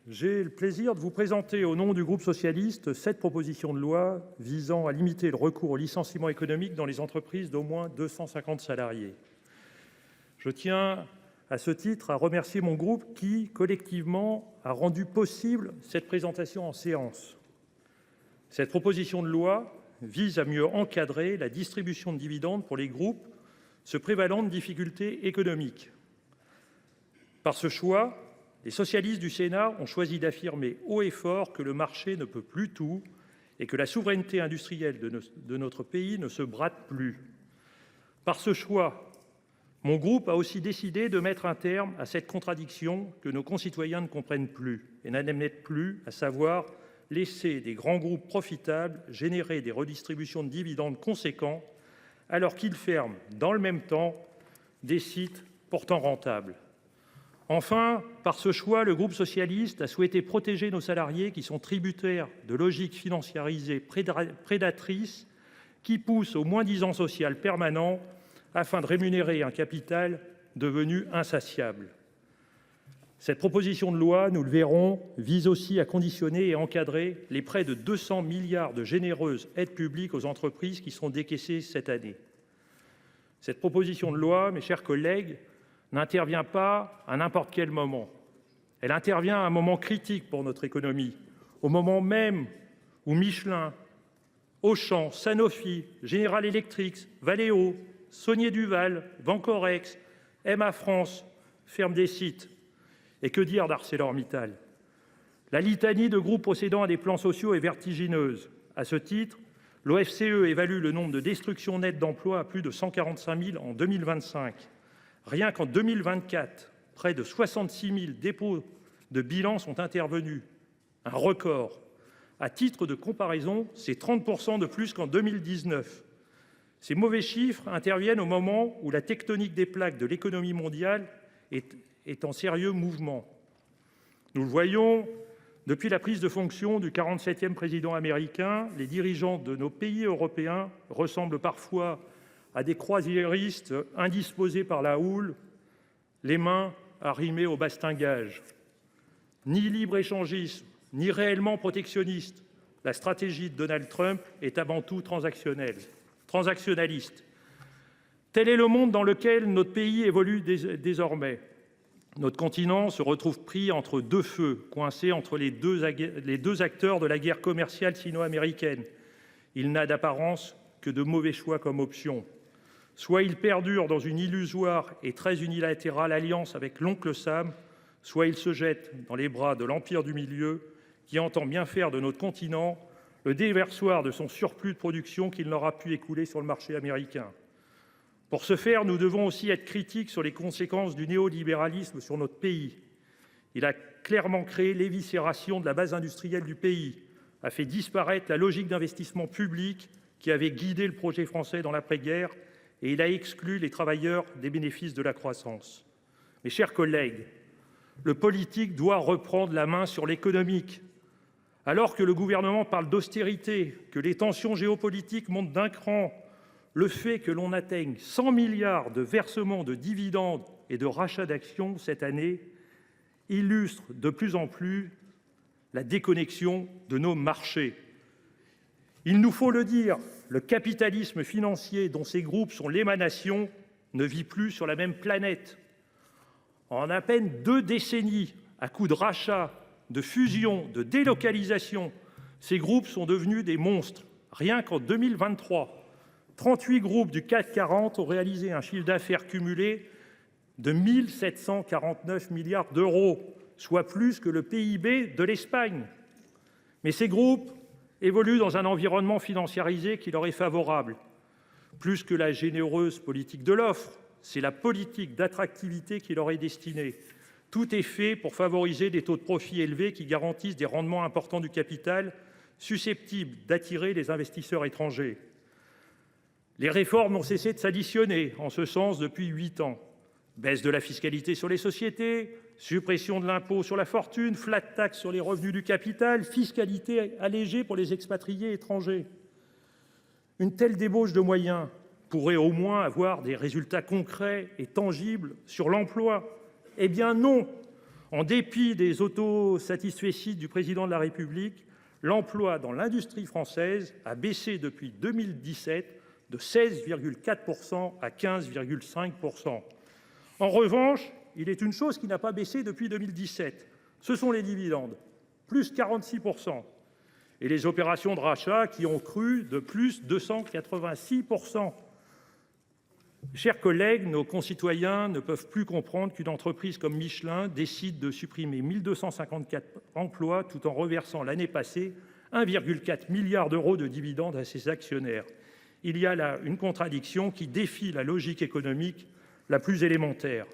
j'ai le plaisir de vous présenter, au nom du groupe socialiste, cette proposition de loi visant à limiter le recours au licenciement économique dans les entreprises d'au moins 250 salariés. Je tiens, à ce titre, à remercier mon groupe qui, collectivement, a rendu possible cette présentation en séance. Cette proposition de loi vise à mieux encadrer la distribution de dividendes pour les groupes se prévalant de difficultés économiques. Par ce choix, les socialistes du Sénat ont choisi d'affirmer haut et fort que le marché ne peut plus tout et que la souveraineté industrielle de notre pays ne se brade plus. Par ce choix, mon groupe a aussi décidé de mettre un terme à cette contradiction que nos concitoyens ne comprennent plus et n'admettent plus, à savoir laisser des grands groupes profitables générer des redistributions de dividendes conséquents alors qu'ils ferment, dans le même temps, des sites pourtant rentables. Enfin, par ce choix, le groupe socialiste a souhaité protéger nos salariés qui sont tributaires de logiques financiarisées prédatrices qui poussent au moins-disant social permanent afin de rémunérer un capital devenu insatiable. Cette proposition de loi, nous le verrons, vise aussi à conditionner et encadrer les près de 200 milliards de généreuses aides publiques aux entreprises qui seront décaissées cette année. Cette proposition de loi, mes chers collègues, n'intervient pas à n'importe quel moment. Elle intervient à un moment critique pour notre économie, au moment même où Michelin, Auchan, Sanofi, General Electric, Valeo, Saunier Duval, Vancorex, MA France ferment des sites. Et que dire d'ArcelorMittal? La litanie de groupes procédant à des plans sociaux est vertigineuse. À ce titre, l'OFCE évalue le nombre de destructions nettes d'emplois à plus de 145 000 en 2025. Rien qu'en 2024, près de 66 000 dépôts de bilan sont intervenus. Un record. À titre de comparaison, c'est 30% de plus qu'en 2019. Ces mauvais chiffres interviennent au moment où la tectonique des plaques de l'économie mondiale est en sérieux mouvement. Nous le voyons, depuis la prise de fonction du 47e président américain, les dirigeants de nos pays européens ressemblent parfois à des croisiéristes indisposés par la houle, les mains arrimées au bastingage. Ni libre-échangisme, ni réellement protectionniste, la stratégie de Donald Trump est avant tout transactionnaliste. Tel est le monde dans lequel notre pays évolue désormais. Notre continent se retrouve pris entre deux feux, coincé entre les deux acteurs de la guerre commerciale sino-américaine. Il n'a d'apparence que de mauvais choix comme option. Soit il perdure dans une illusoire et très unilatérale alliance avec l'oncle Sam, soit il se jette dans les bras de l'Empire du Milieu qui entend bien faire de notre continent le déversoir de son surplus de production qu'il n'aura pu écouler sur le marché américain. Pour ce faire, nous devons aussi être critiques sur les conséquences du néolibéralisme sur notre pays. Il a clairement créé l'éviscération de la base industrielle du pays, a fait disparaître la logique d'investissement public qui avait guidé le projet français dans l'après-guerre et il a exclu les travailleurs des bénéfices de la croissance. Mes chers collègues, le politique doit reprendre la main sur l'économique. Alors que le gouvernement parle d'austérité, que les tensions géopolitiques montent d'un cran, le fait que l'on atteigne 100 milliards de versements de dividendes et de rachats d'actions cette année illustre de plus en plus la déconnexion de nos marchés. Il nous faut le dire, le capitalisme financier dont ces groupes sont l'émanation ne vit plus sur la même planète. En à peine 2 décennies, à coups de rachats, de fusions, de délocalisations, ces groupes sont devenus des monstres. Rien qu'en 2023, 38 groupes du CAC 40 ont réalisé un chiffre d'affaires cumulé de 1 749 milliards d'euros, soit plus que le PIB de l'Espagne. Mais ces groupes évoluent dans un environnement financiarisé qui leur est favorable. Plus que la généreuse politique de l'offre, c'est la politique d'attractivité qui leur est destinée. Tout est fait pour favoriser des taux de profit élevés qui garantissent des rendements importants du capital, susceptibles d'attirer les investisseurs étrangers. Les réformes n'ont cessé de s'additionner en ce sens depuis 8 ans. Baisse de la fiscalité sur les sociétés, suppression de l'impôt sur la fortune, flat tax sur les revenus du capital, fiscalité allégée pour les expatriés étrangers. Une telle débauche de moyens pourrait au moins avoir des résultats concrets et tangibles sur l'emploi. Eh bien non! En dépit des autosatisfecit du président de la République, l'emploi dans l'industrie française a baissé depuis 2017 de 16,4% à 15,5%. En revanche, il est une chose qui n'a pas baissé depuis 2017, ce sont les dividendes, plus 46%. Et les opérations de rachat qui ont cru de plus 286%. Chers collègues, nos concitoyens ne peuvent plus comprendre qu'une entreprise comme Michelin décide de supprimer 1254 emplois tout en reversant l'année passée 1,4 milliard d'euros de dividendes à ses actionnaires. Il y a là une contradiction qui défie la logique économique la plus élémentaire.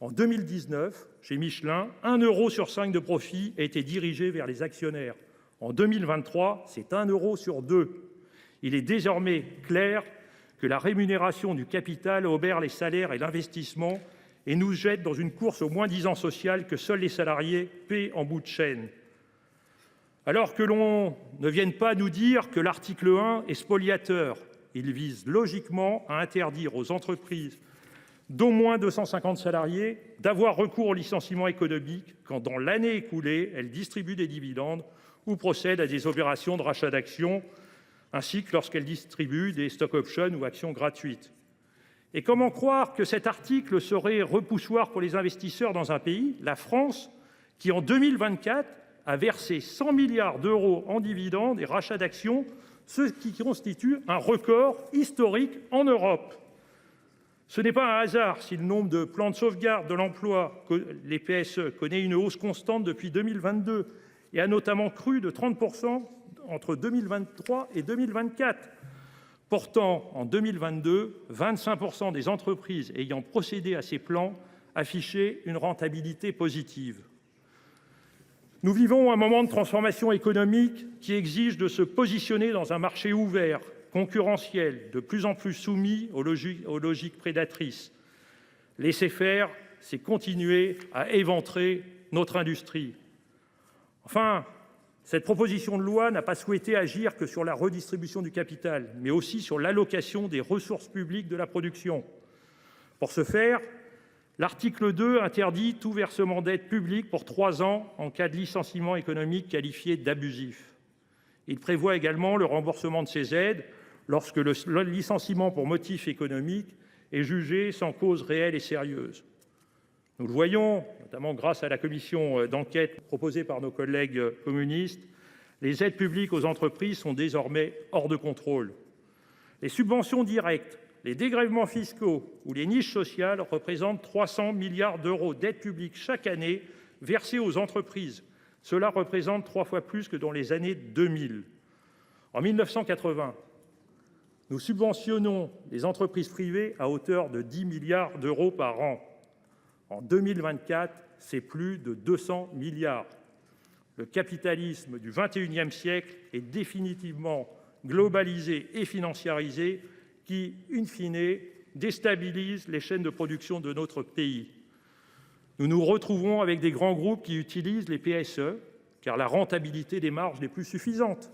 En 2019, chez Michelin, 1 euro sur 5 de profit a été dirigé vers les actionnaires. En 2023, c'est 1 euro sur 2. Il est désormais clair que la rémunération du capital obère les salaires et l'investissement et nous jette dans une course au moins-disant social que seuls les salariés paient en bout de chaîne. Alors que l'on ne vienne pas nous dire que l'article 1 est spoliateur, il vise logiquement à interdire aux entreprises d'au moins 250 salariés d'avoir recours au licenciement économique quand, dans l'année écoulée, elles distribuent des dividendes ou procèdent à des opérations de rachat d'actions, ainsi que lorsqu'elles distribuent des stock options ou actions gratuites. Et comment croire que cet article serait repoussoir pour les investisseurs dans un pays, la France, qui en 2024 a versé 100 milliards d'euros en dividendes et rachats d'actions, ce qui constitue un record historique en Europe. Ce n'est pas un hasard si le nombre de plans de sauvegarde de l'emploi, les PSE, connaît une hausse constante depuis 2022 et a notamment cru de 30% entre 2023 et 2024. Pourtant, en 2022, 25% des entreprises ayant procédé à ces plans affichaient une rentabilité positive. Nous vivons un moment de transformation économique qui exige de se positionner dans un marché ouvert, concurrentiel, de plus en plus soumis aux logiques prédatrices. Laisser faire, c'est continuer à éventrer notre industrie. Enfin, cette proposition de loi n'a pas souhaité agir que sur la redistribution du capital, mais aussi sur l'allocation des ressources publiques de la production. Pour ce faire, l'article 2 interdit tout versement d'aide publique pour 3 ans en cas de licenciement économique qualifié d'abusif. Il prévoit également le remboursement de ces aides lorsque le licenciement pour motif économique est jugé sans cause réelle et sérieuse. Nous le voyons, notamment grâce à la commission d'enquête proposée par nos collègues communistes, les aides publiques aux entreprises sont désormais hors de contrôle. Les subventions directes, les dégrèvements fiscaux ou les niches sociales représentent 300 milliards d'euros d'aides publiques chaque année versées aux entreprises. Cela représente 3 fois plus que dans les années 2000. En 1980, nous subventionnons les entreprises privées à hauteur de 10 milliards d'euros par an. En 2024, c'est plus de 200 milliards. Le capitalisme du XXIe siècle est définitivement globalisé et financiarisé qui, in fine, déstabilise les chaînes de production de notre pays. Nous nous retrouvons avec des grands groupes qui utilisent les PSE, car la rentabilité des marges n'est plus suffisante,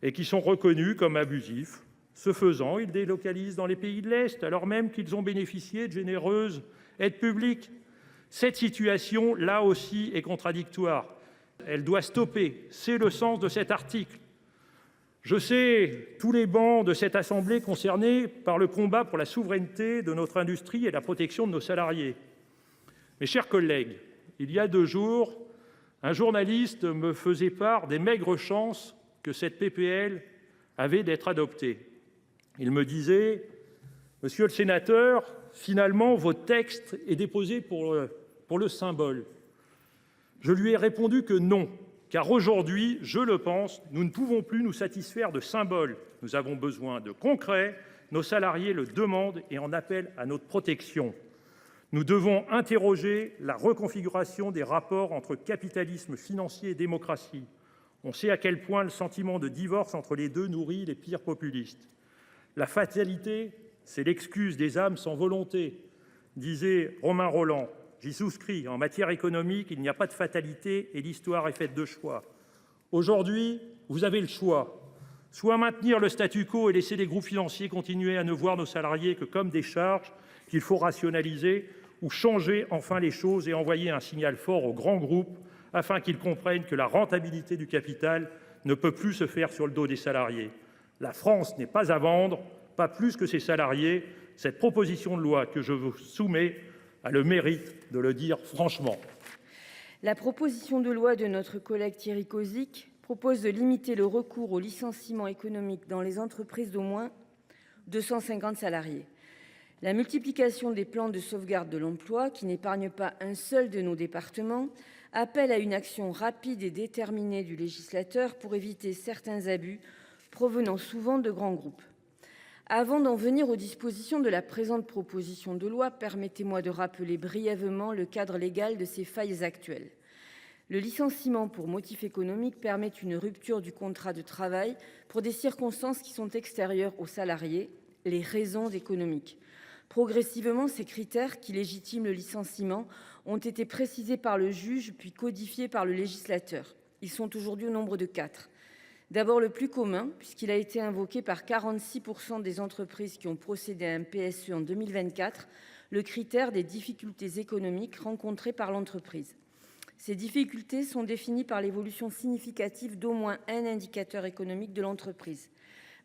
et qui sont reconnus comme abusifs. Ce faisant, ils délocalisent dans les pays de l'Est, alors même qu'ils ont bénéficié de généreuses aides publiques. Cette situation, là aussi, est contradictoire. Elle doit stopper. C'est le sens de cet article. Je sais tous les bancs de cette assemblée concernés par le combat pour la souveraineté de notre industrie et la protection de nos salariés. Mes chers collègues, il y a 2 jours, un journaliste me faisait part des maigres chances que cette PPL avait d'être adoptée. Il me disait « Monsieur le sénateur, finalement, votre texte est déposé pour le symbole. » Je lui ai répondu que non, car aujourd'hui, je le pense, nous ne pouvons plus nous satisfaire de symboles. Nous avons besoin de concret, nos salariés le demandent et en appellent à notre protection. Nous devons interroger la reconfiguration des rapports entre capitalisme financier et démocratie. On sait à quel point le sentiment de divorce entre les deux nourrit les pires populistes. La fatalité, c'est l'excuse des âmes sans volonté, disait Romain Rolland. J'y souscris. En matière économique, il n'y a pas de fatalité et l'histoire est faite de choix. Aujourd'hui, vous avez le choix. Soit maintenir le statu quo et laisser les groupes financiers continuer à ne voir nos salariés que comme des charges qu'il faut rationaliser, ou changer enfin les choses et envoyer un signal fort aux grands groupes afin qu'ils comprennent que la rentabilité du capital ne peut plus se faire sur le dos des salariés. La France n'est pas à vendre, pas plus que ses salariés. Cette proposition de loi que je vous soumets a le mérite de le dire franchement. La proposition de loi de notre collègue Thierry Cozic propose de limiter le recours au licenciement économique dans les entreprises d'au moins 250 salariés. La multiplication des plans de sauvegarde de l'emploi, qui n'épargnent pas un seul de nos départements, appelle à une action rapide et déterminée du législateur pour éviter certains abus provenant souvent de grands groupes. Avant d'en venir aux dispositions de la présente proposition de loi, permettez-moi de rappeler brièvement le cadre légal de ces failles actuelles. Le licenciement pour motif économique permet une rupture du contrat de travail pour des circonstances qui sont extérieures aux salariés, les raisons économiques. Progressivement, ces critères qui légitiment le licenciement ont été précisés par le juge puis codifiés par le législateur. Ils sont aujourd'hui au nombre de 4. D'abord le plus commun, puisqu'il a été invoqué par 46% des entreprises qui ont procédé à un PSE en 2024, le critère des difficultés économiques rencontrées par l'entreprise. Ces difficultés sont définies par l'évolution significative d'au moins un indicateur économique de l'entreprise.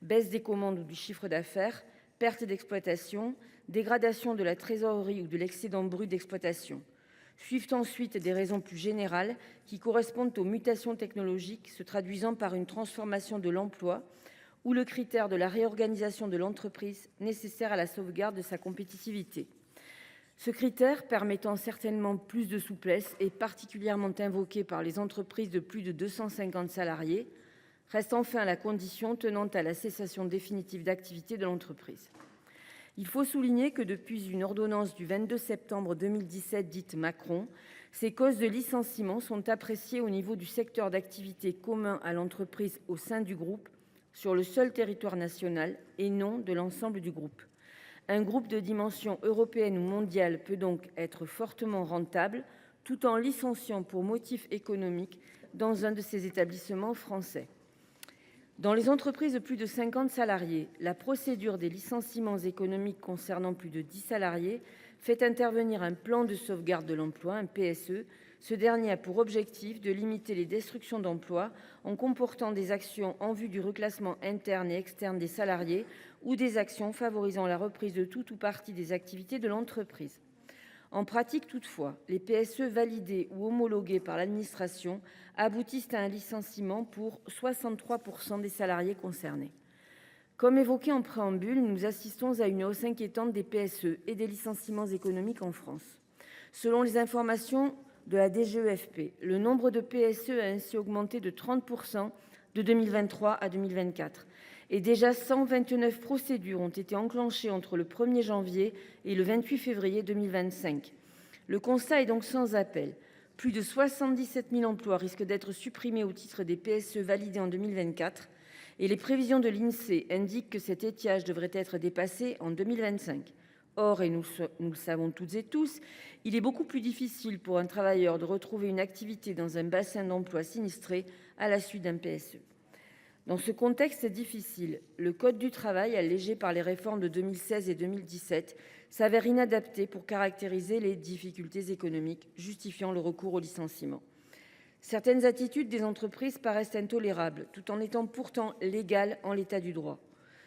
Baisse des commandes ou du chiffre d'affaires, perte d'exploitation, dégradation de la trésorerie ou de l'excédent brut d'exploitation. Suivent ensuite des raisons plus générales qui correspondent aux mutations technologiques se traduisant par une transformation de l'emploi ou le critère de la réorganisation de l'entreprise nécessaire à la sauvegarde de sa compétitivité. Ce critère, permettant certainement plus de souplesse, est particulièrement invoqué par les entreprises de plus de 250 salariés. Reste enfin la condition tenant à la cessation définitive d'activité de l'entreprise. Il faut souligner que depuis une ordonnance du 22 septembre 2017 dite Macron, ces causes de licenciement sont appréciées au niveau du secteur d'activité commun à l'entreprise au sein du groupe, sur le seul territoire national et non de l'ensemble du groupe. Un groupe de dimension européenne ou mondiale peut donc être fortement rentable tout en licenciant pour motif économique dans un de ses établissements français. Dans les entreprises de plus de 50 salariés, la procédure des licenciements économiques concernant plus de 10 salariés fait intervenir un plan de sauvegarde de l'emploi, un PSE. Ce dernier a pour objectif de limiter les destructions d'emplois en comportant des actions en vue du reclassement interne et externe des salariés ou des actions favorisant la reprise de tout ou partie des activités de l'entreprise. En pratique toutefois, les PSE validés ou homologués par l'administration aboutissent à un licenciement pour 63% des salariés concernés. Comme évoqué en préambule, nous assistons à une hausse inquiétante des PSE et des licenciements économiques en France. Selon les informations de la DGEFP, le nombre de PSE a ainsi augmenté de 30% de 2023 à 2024. Et déjà 129 procédures ont été enclenchées entre le 1er janvier et le 28 février 2025. Le constat est donc sans appel. Plus de 77 000 emplois risquent d'être supprimés au titre des PSE validés en 2024 et les prévisions de l'Insee indiquent que cet étiage devrait être dépassé en 2025. Or, et nous le savons toutes et tous, il est beaucoup plus difficile pour un travailleur de retrouver une activité dans un bassin d'emploi sinistré à la suite d'un PSE. Dans ce contexte difficile, le Code du travail, allégé par les réformes de 2016 et 2017, s'avère inadapté pour caractériser les difficultés économiques justifiant le recours au licenciement. Certaines attitudes des entreprises paraissent intolérables, tout en étant pourtant légales en l'état du droit.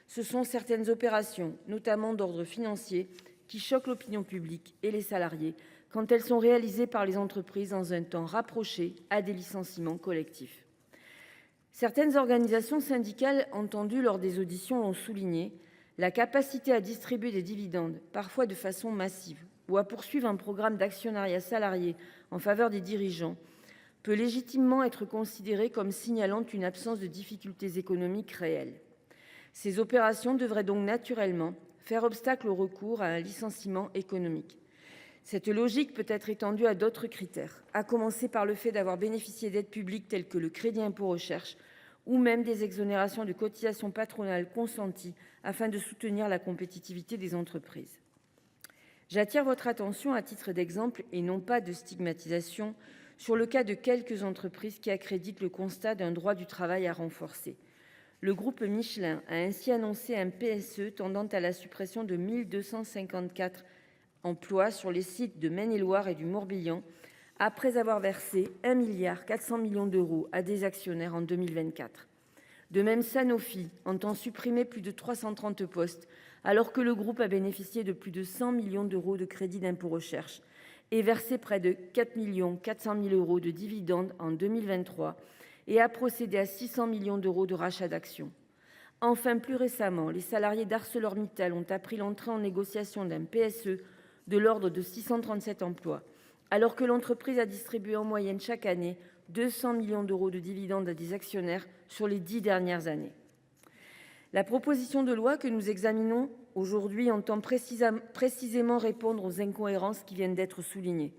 Ce sont certaines opérations, notamment d'ordre financier, qui choquent l'opinion publique et les salariés quand elles sont réalisées par les entreprises dans un temps rapproché à des licenciements collectifs. Certaines organisations syndicales entendues lors des auditions ont souligné la capacité à distribuer des dividendes, parfois de façon massive, ou à poursuivre un programme d'actionnariat salarié en faveur des dirigeants, peut légitimement être considérée comme signalant une absence de difficultés économiques réelles. Ces opérations devraient donc naturellement faire obstacle au recours à un licenciement économique. Cette logique peut être étendue à d'autres critères, à commencer par le fait d'avoir bénéficié d'aides publiques telles que le crédit impôt recherche ou même des exonérations de cotisations patronales consenties afin de soutenir la compétitivité des entreprises. J'attire votre attention à titre d'exemple et non pas de stigmatisation sur le cas de quelques entreprises qui accréditent le constat d'un droit du travail à renforcer. Le groupe Michelin a ainsi annoncé un PSE tendant à la suppression de 1254 emplois sur les sites de Maine-et-Loire et du Morbihan, après avoir versé 1,4 milliard d'euros à des actionnaires en 2024. De même, Sanofi entend supprimer plus de 330 postes, alors que le groupe a bénéficié de plus de 100 millions d'euros de crédit d'impôt recherche et versé près de 4,4 millions d'euros de dividendes en 2023 et a procédé à 600 millions d'euros de rachat d'actions. Enfin, plus récemment, les salariés d'ArcelorMittal ont appris l'entrée en négociation d'un PSE de l'ordre de 637 emplois, alors que l'entreprise a distribué en moyenne chaque année 200 millions d'euros de dividendes à des actionnaires sur les 10 dernières années. La proposition de loi que nous examinons aujourd'hui entend précisément répondre aux incohérences qui viennent d'être soulignées.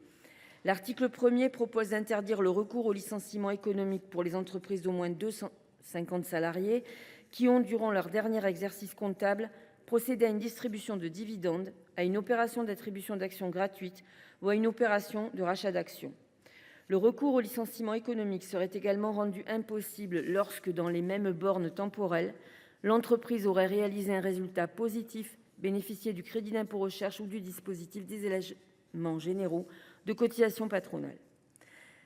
L'article 1er propose d'interdire le recours au licenciement économique pour les entreprises d'au moins 250 salariés qui ont, durant leur dernier exercice comptable, procédé à une distribution de dividendes, à une opération d'attribution d'actions gratuite ou à une opération de rachat d'actions. Le recours au licenciement économique serait également rendu impossible lorsque, dans les mêmes bornes temporelles, l'entreprise aurait réalisé un résultat positif, bénéficié du crédit d'impôt recherche ou du dispositif des allègements généraux de cotisations patronales.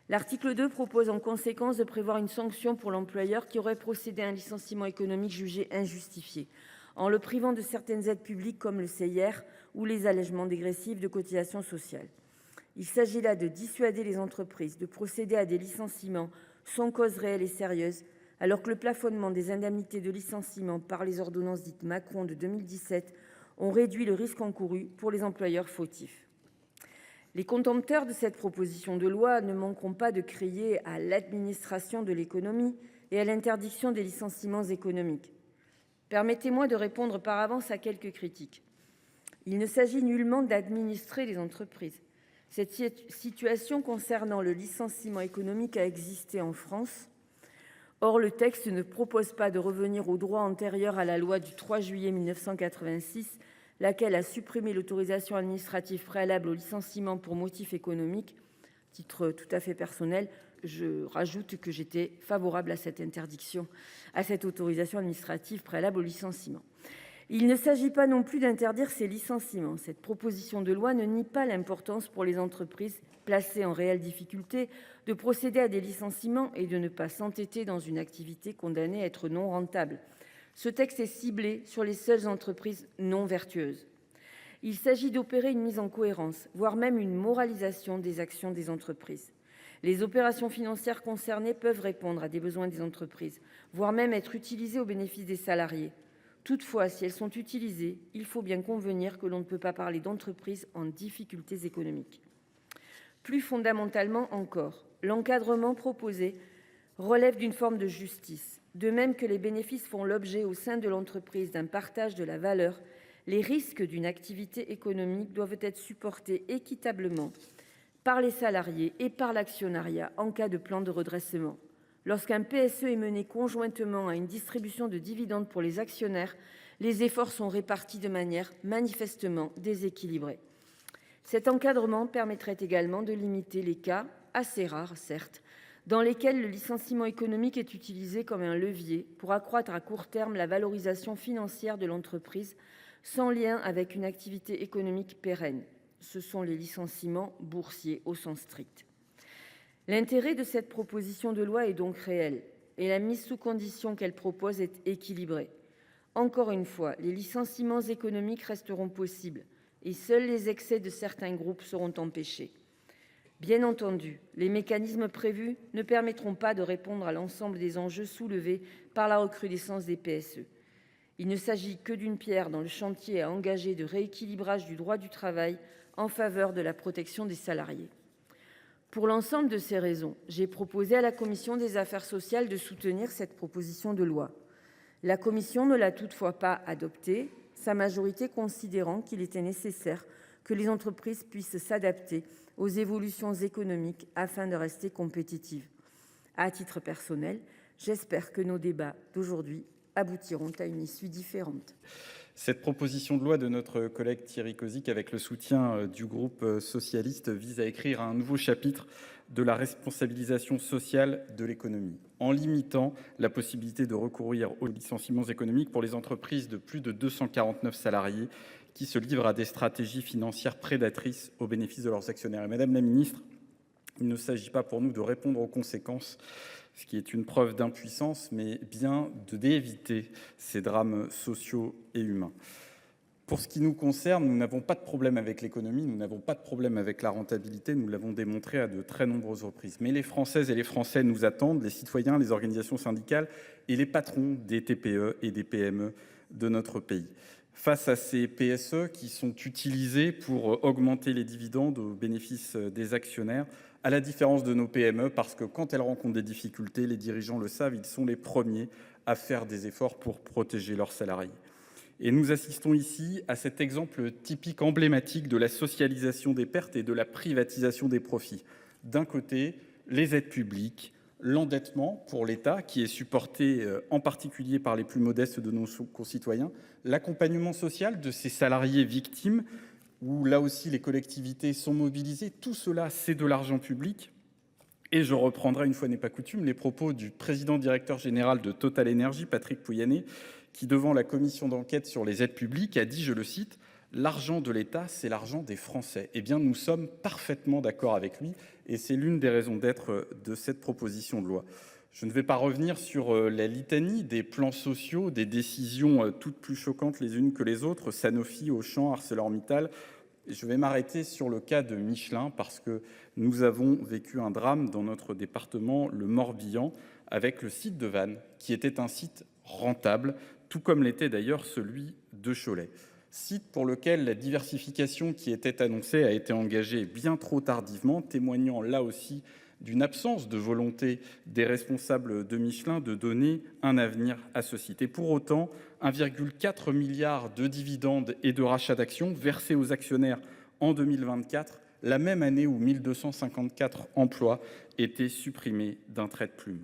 L'article 2 propose en conséquence de prévoir une sanction pour l'employeur qui aurait procédé à un licenciement économique jugé injustifié, en le privant de certaines aides publiques comme le CIR ou les allègements dégressifs de cotisations sociales. Il s'agit là de dissuader les entreprises de procéder à des licenciements sans cause réelle et sérieuse, alors que le plafonnement des indemnités de licenciement par les ordonnances dites Macron de 2017 ont réduit le risque encouru pour les employeurs fautifs. Les contempteurs de cette proposition de loi ne manqueront pas de crier à l'administration de l'économie et à l'interdiction des licenciements économiques. Permettez-moi de répondre par avance à quelques critiques. Il ne s'agit nullement d'administrer les entreprises. Cette situation concernant le licenciement économique a existé en France. Or, le texte ne propose pas de revenir au droit antérieur à la loi du 3 juillet 1986, laquelle a supprimé l'autorisation administrative préalable au licenciement pour motif économique. Titre tout à fait personnel, je rajoute que j'étais favorable à cette interdiction, à cette autorisation administrative préalable au licenciement. Il ne s'agit pas non plus d'interdire ces licenciements. Cette proposition de loi ne nie pas l'importance pour les entreprises placées en réelle difficulté de procéder à des licenciements et de ne pas s'entêter dans une activité condamnée à être non rentable. Ce texte est ciblé sur les seules entreprises non vertueuses. Il s'agit d'opérer une mise en cohérence, voire même une moralisation des actions des entreprises. Les opérations financières concernées peuvent répondre à des besoins des entreprises, voire même être utilisées au bénéfice des salariés. Toutefois, si elles sont utilisées, il faut bien convenir que l'on ne peut pas parler d'entreprises en difficultés économiques. Plus fondamentalement encore, l'encadrement proposé relève d'une forme de justice. De même que les bénéfices font l'objet au sein de l'entreprise d'un partage de la valeur, les risques d'une activité économique doivent être supportés équitablement par les salariés et par l'actionnariat en cas de plan de redressement. Lorsqu'un PSE est mené conjointement à une distribution de dividendes pour les actionnaires, les efforts sont répartis de manière manifestement déséquilibrée. Cet encadrement permettrait également de limiter les cas, assez rares certes, dans lesquels le licenciement économique est utilisé comme un levier pour accroître à court terme la valorisation financière de l'entreprise sans lien avec une activité économique pérenne. Ce sont les licenciements boursiers au sens strict. L'intérêt de cette proposition de loi est donc réel et la mise sous condition qu'elle propose est équilibrée. Encore une fois, les licenciements économiques resteront possibles et seuls les excès de certains groupes seront empêchés. Bien entendu, les mécanismes prévus ne permettront pas de répondre à l'ensemble des enjeux soulevés par la recrudescence des PSE. Il ne s'agit que d'une pierre dans le chantier à engager de rééquilibrage du droit du travail en faveur de la protection des salariés. Pour l'ensemble de ces raisons, j'ai proposé à la commission des affaires sociales de soutenir cette proposition de loi. La commission ne l'a toutefois pas adoptée, sa majorité considérant qu'il était nécessaire que les entreprises puissent s'adapter aux évolutions économiques afin de rester compétitives. À titre personnel, j'espère que nos débats d'aujourd'hui aboutiront à une issue différente. Cette proposition de loi de notre collègue Thierry Cozic, avec le soutien du groupe socialiste, vise à écrire un nouveau chapitre de la responsabilisation sociale de l'économie, en limitant la possibilité de recourir aux licenciements économiques pour les entreprises de plus de 249 salariés qui se livrent à des stratégies financières prédatrices au bénéfice de leurs actionnaires. Et Madame la Ministre, il ne s'agit pas pour nous de répondre aux conséquences, ce qui est une preuve d'impuissance, mais bien d'éviter ces drames sociaux et humains. Pour ce qui nous concerne, nous n'avons pas de problème avec l'économie, nous n'avons pas de problème avec la rentabilité, nous l'avons démontré à de très nombreuses reprises. Mais les Françaises et les Français nous attendent, les citoyens, les organisations syndicales et les patrons des TPE et des PME de notre pays. Face à ces PSE qui sont utilisés pour augmenter les dividendes au bénéfice des actionnaires, à la différence de nos PME, parce que quand elles rencontrent des difficultés, les dirigeants le savent, ils sont les premiers à faire des efforts pour protéger leurs salariés. Et nous assistons ici à cet exemple typique emblématique de la socialisation des pertes et de la privatisation des profits. D'un côté, les aides publiques, l'endettement pour l'État qui est supporté en particulier par les plus modestes de nos concitoyens, l'accompagnement social de ces salariés victimes où là aussi les collectivités sont mobilisées. Tout cela, c'est de l'argent public. Et je reprendrai, une fois n'est pas coutume, les propos du président directeur général de Total Énergie, Patrick Pouyanné, qui, devant la commission d'enquête sur les aides publiques, a dit, je le cite, « L'argent de l'État, c'est l'argent des Français ». Eh bien, nous sommes parfaitement d'accord avec lui et c'est l'une des raisons d'être de cette proposition de loi. Je ne vais pas revenir sur la litanie des plans sociaux, des décisions toutes plus choquantes les unes que les autres, Sanofi, Auchan, ArcelorMittal. Je vais m'arrêter sur le cas de Michelin parce que nous avons vécu un drame dans notre département, le Morbihan, avec le site de Vannes, qui était un site rentable, tout comme l'était d'ailleurs celui de Cholet. Site pour lequel la diversification qui était annoncée a été engagée bien trop tardivement, témoignant là aussi d'une absence de volonté des responsables de Michelin de donner un avenir à ce site. Et pour autant, 1,4 milliard de dividendes et de rachats d'actions versés aux actionnaires en 2024, la même année où 1254 emplois étaient supprimés d'un trait de plume.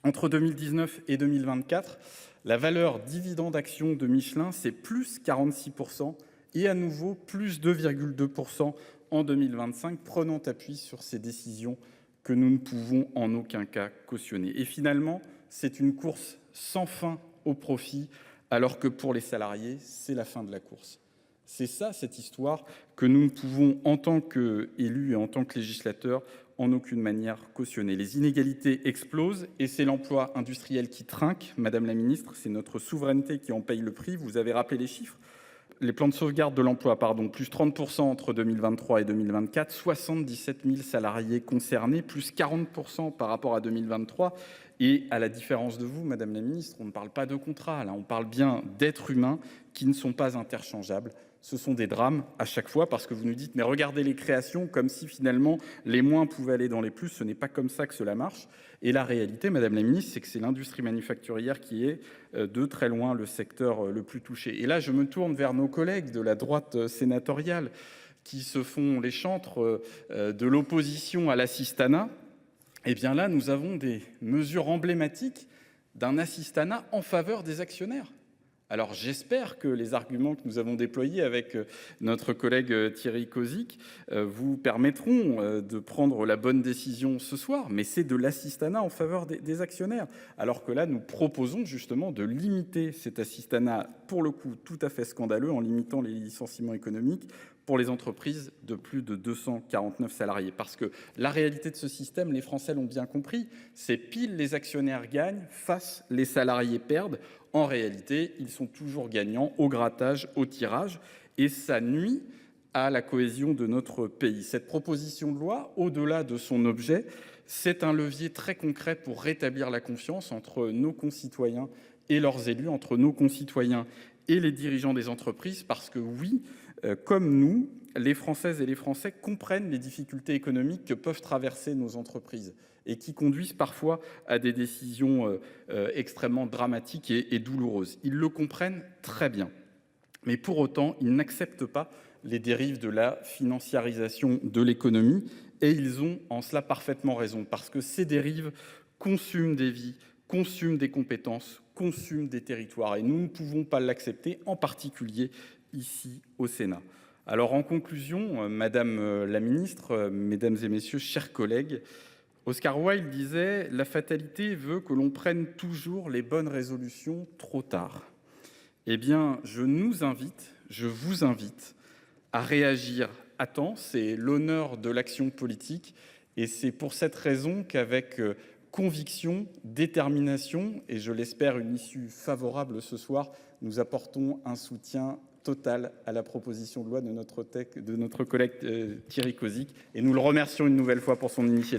Entre 2019 et 2024, la valeur dividende d'action de Michelin, c'est plus 46% et à nouveau plus 2,2% en 2025, prenant appui sur ces décisions que nous ne pouvons en aucun cas cautionner. Et finalement, c'est une course sans fin au profit, alors que pour les salariés, c'est la fin de la course. C'est ça, cette histoire, que nous ne pouvons, en tant qu'élus et en tant que législateurs, en aucune manière cautionner. Les inégalités explosent et c'est l'emploi industriel qui trinque. Madame la ministre, c'est notre souveraineté qui en paye le prix. Vous avez rappelé les chiffres. Les plans de sauvegarde de l'emploi, plus 30% entre 2023 et 2024, 77 000 salariés concernés, plus 40% par rapport à 2023. Et à la différence de vous, Madame la ministre, on ne parle pas de contrat, là, on parle bien d'êtres humains qui ne sont pas interchangeables. Ce sont des drames à chaque fois parce que vous nous dites mais regardez les créations comme si finalement les moins pouvaient aller dans les plus. Ce n'est pas comme ça que cela marche. Et la réalité, Madame la Ministre, c'est que c'est l'industrie manufacturière qui est de très loin le secteur le plus touché. Et là, je me tourne vers nos collègues de la droite sénatoriale qui se font les chantres de l'opposition à l'assistanat. Eh bien là, nous avons des mesures emblématiques d'un assistanat en faveur des actionnaires. Alors j'espère que les arguments que nous avons déployés avec notre collègue Thierry Cozic vous permettront de prendre la bonne décision ce soir, mais c'est de l'assistanat en faveur des actionnaires. Alors que là, nous proposons justement de limiter cet assistanat, pour le coup tout à fait scandaleux, en limitant les licenciements économiques pour les entreprises de plus de 249 salariés. Parce que la réalité de ce système, les Français l'ont bien compris, c'est pile les actionnaires gagnent, face les salariés perdent. En réalité, ils sont toujours gagnants au grattage, au tirage, et ça nuit à la cohésion de notre pays. Cette proposition de loi, au-delà de son objet, c'est un levier très concret pour rétablir la confiance entre nos concitoyens et leurs élus, entre nos concitoyens et les dirigeants des entreprises, parce que oui, comme nous, les Françaises et les Français comprennent les difficultés économiques que peuvent traverser nos entreprises et qui conduisent parfois à des décisions extrêmement dramatiques et douloureuses. Ils le comprennent très bien. Mais pour autant, ils n'acceptent pas les dérives de la financiarisation de l'économie et ils ont en cela parfaitement raison parce que ces dérives consument des vies, consument des compétences, consument des territoires et nous ne pouvons pas l'accepter, en particulier ici au Sénat. Alors en conclusion, Madame la Ministre, Mesdames et Messieurs, chers collègues, Oscar Wilde disait « La fatalité veut que l'on prenne toujours les bonnes résolutions trop tard ». Eh bien, je nous invite, Je vous invite à réagir à temps. C'est l'honneur de l'action politique. Et c'est pour cette raison qu'avec conviction, détermination et je l'espère une issue favorable ce soir, nous apportons un soutien total à la proposition de loi de notre collègue Thierry Cozic et nous le remercions une nouvelle fois pour son initiative.